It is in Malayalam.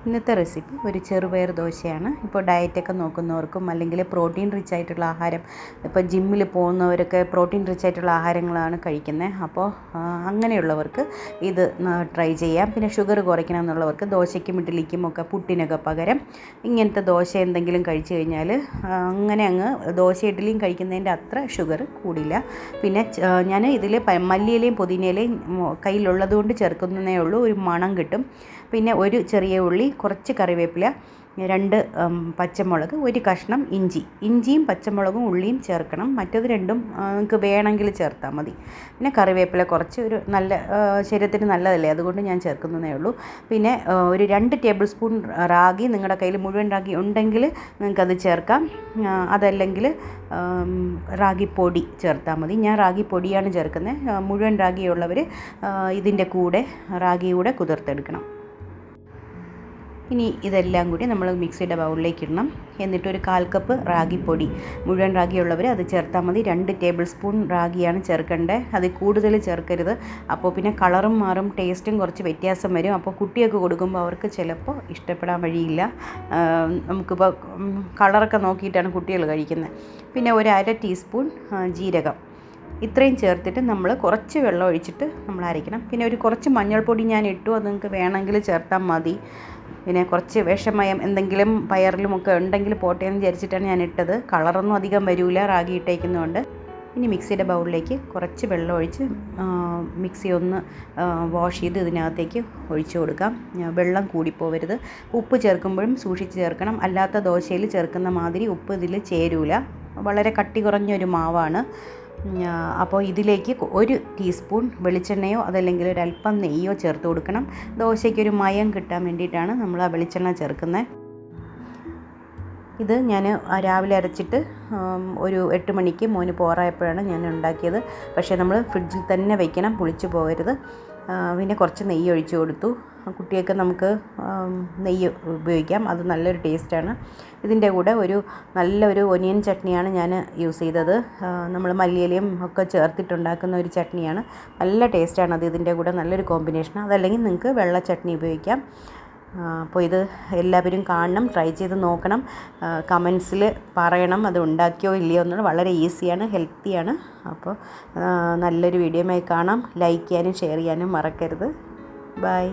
ഇന്നത്തെ റെസിപ്പി ഒരു ചെറുപയർ ദോശയാണ്. ഇപ്പോൾ ഡയറ്റൊക്കെ നോക്കുന്നവർക്കും അല്ലെങ്കിൽ പ്രോട്ടീൻ റിച്ച് ആയിട്ടുള്ള ആഹാരം, ഇപ്പോൾ ജിമ്മിൽ പോകുന്നവരൊക്കെ പ്രോട്ടീൻ റിച്ച് ആയിട്ടുള്ള ആഹാരങ്ങളാണ് കഴിക്കുന്നത്. അപ്പോൾ അങ്ങനെയുള്ളവർക്ക് ഇത് ട്രൈ ചെയ്യാം. പിന്നെ ഷുഗർ കുറയ്ക്കണം എന്നുള്ളവർക്ക് ദോശയ്ക്കും ഇഡ്ഡലിക്കും ഒക്കെ പുട്ടിനൊക്കെ പകരം ഇങ്ങനത്തെ ദോശ എന്തെങ്കിലും കഴിച്ചു കഴിഞ്ഞാൽ അങ്ങനെ അങ്ങ് ദോശ ഇഡ്ഡലിയും കഴിക്കുന്നതിൻ്റെ അത്ര ഷുഗർ കൂടില്ല. പിന്നെ ഞാൻ ഇതിൽ മല്ലിയിലയും പുതിനയിലയും കയ്യിലുള്ളതുകൊണ്ട് ചേർക്കുന്നതേ ഉള്ളൂ, ഒരു മണം കിട്ടും. പിന്നെ ഒരു ചെറിയ ഉള്ളി, കുറച്ച് കറിവേപ്പില, 2 പച്ചമുളക്, ഒരു കഷ്ണം ഇഞ്ചിയും പച്ചമുളകും ഉള്ളിയും ചേർക്കണം. മറ്റത് രണ്ടും നിങ്ങൾക്ക് വേണമെങ്കിൽ ചേർത്താൽ മതി. പിന്നെ കറിവേപ്പില കുറച്ച്, ഒരു നല്ല ശരീരത്തിന് നല്ലതല്ലേ, അതുകൊണ്ട് ഞാൻ ചേർക്കുന്നതേ ഉള്ളൂ. പിന്നെ ഒരു 2 ടേബിൾ സ്പൂൺ റാഗി, നിങ്ങളുടെ കയ്യിൽ മുഴുവൻ റാഗി ഉണ്ടെങ്കിൽ നിങ്ങൾക്കത് ചേർക്കാം. അതല്ലെങ്കിൽ റാഗി പൊടി ചേർത്താൽ മതി. ഞാൻ റാഗി പൊടിയാണ് ചേർക്കുന്നത്. മുഴുവൻ റാഗിയുള്ളവർ ഇതിൻ്റെ കൂടെ റാഗി കൂടെ കുതിർത്തെടുക്കണം. ഇനി ഇതെല്ലാം കൂടി നമ്മൾ മിക്സിയുടെ ബൗളിലേക്ക് ഇടണം. എന്നിട്ട് ഒരു 1/4 കപ്പ് റാഗിപ്പൊടി, മുഴുവൻ റാഗിയുള്ളവർ അത് ചേർത്താൽ മതി. 2 ടേബിൾ സ്പൂൺ റാഗിയാണ് ചേർക്കേണ്ടത്, അത് കൂടുതൽ ചേർക്കരുത്. അപ്പോൾ പിന്നെ കളറും മാറും, ടേസ്റ്റും കുറച്ച് വ്യത്യാസം വരും. അപ്പോൾ കുട്ടികൾക്ക് കൊടുക്കുമ്പോൾ അവർക്ക് ചിലപ്പോൾ ഇഷ്ടപ്പെടാൻ വഴിയില്ല. നമുക്കിപ്പോൾ കളറൊക്കെ നോക്കിയിട്ടാണ് കുട്ടികൾ കഴിക്കുന്നത്. പിന്നെ ഒരു 1/2 ടീസ്പൂൺ ജീരകം, ഇത്രയും ചേർത്തിട്ട് നമ്മൾ കുറച്ച് വെള്ളം ഒഴിച്ചിട്ട് നമ്മൾ അരയ്ക്കണം. പിന്നെ ഒരു കുറച്ച് മഞ്ഞൾപ്പൊടി ഞാൻ ഇട്ടു, അത് നിങ്ങൾക്ക് വേണമെങ്കിൽ ചേർത്താൽ മതി. പിന്നെ കുറച്ച് വിഷമയം എന്തെങ്കിലും പയറിലുമൊക്കെ ഉണ്ടെങ്കിൽ പോട്ടെ എന്ന് വിചാരിച്ചിട്ടാണ് ഞാൻ ഇട്ടത്. കളറൊന്നും അധികം വരില്ല റാഗി ഇട്ടേക്കുന്നതുകൊണ്ട്. ഇനി മിക്സിയുടെ ബൗളിലേക്ക് കുറച്ച് വെള്ളം ഒഴിച്ച് മിക്സി ഒന്ന് വാഷ് ചെയ്ത് ഇതിനകത്തേക്ക് ഒഴിച്ചു കൊടുക്കാം. വെള്ളം കൂടിപ്പോവരുത്. ഉപ്പ് ചേർക്കുമ്പോഴും സൂക്ഷിച്ച് ചേർക്കണം, അല്ലാത്ത ദോശയിൽ ചേർക്കുന്ന മാതിരി ഉപ്പ് ഇതിൽ ചേരൂല. വളരെ കട്ടി കുറഞ്ഞൊരു മാവാണ്. അപ്പോൾ ഇതിലേക്ക് 1 ടീസ്പൂൺ വെളിച്ചെണ്ണയോ അതല്ലെങ്കിൽ ഒരല്പം നെയ്യോ ചേർത്ത് കൊടുക്കണം. ദോശയ്ക്കൊരു മയം കിട്ടാൻ വേണ്ടിയിട്ടാണ് നമ്മൾ ആ വെളിച്ചെണ്ണ ചേർക്കുന്നത്. ഇത് ഞാൻ രാവിലെ അരച്ചിട്ട് ഒരു 8 മണിക്ക് മോന് പോറായപ്പോഴാണ് ഞാൻ ഉണ്ടാക്കിയത്. പക്ഷേ നമ്മൾ ഫ്രിഡ്ജിൽ തന്നെ വയ്ക്കണം, പുളിച്ചു പോകരുത്. പിന്നെ കുറച്ച് നെയ്യ് ഒഴിച്ചു കൊടുത്തു. കുട്ടിയൊക്കെ നമുക്ക് നെയ്യ് ഉപയോഗിക്കാം, അത് നല്ലൊരു ടേസ്റ്റാണ്. ഇതിൻ്റെ കൂടെ നല്ലൊരു ഒനിയൻ ചട്നിയാണ് ഞാൻ യൂസ് ചെയ്തത്. നമ്മൾ മല്ലിയിലയും ഒക്കെ ചേർത്തിട്ടുണ്ടാക്കുന്ന ഒരു ചട്നിയാണ്, നല്ല ടേസ്റ്റാണ് അത്. ഇതിൻ്റെ കൂടെ നല്ലൊരു കോമ്പിനേഷനാണ്. അതല്ലെങ്കിൽ നിങ്ങൾക്ക് വെള്ള ചട്നി ഉപയോഗിക്കാം. അപ്പോൾ ഇത് എല്ലാവരും കാണണം, ട്രൈ ചെയ്ത് നോക്കണം. കമൻസിൽ പറയണം അത് ഉണ്ടാക്കിയോ ഇല്ലയോ എന്നുള്ളത്. വളരെ ഈസിയാണ്, ഹെൽത്തിയാണ്. അപ്പോൾ നല്ലൊരു വീഡിയോയുമായി കാണാം. ലൈക്ക് ചെയ്യാനും ഷെയർ ചെയ്യാനും മറക്കരുത്. ബൈ.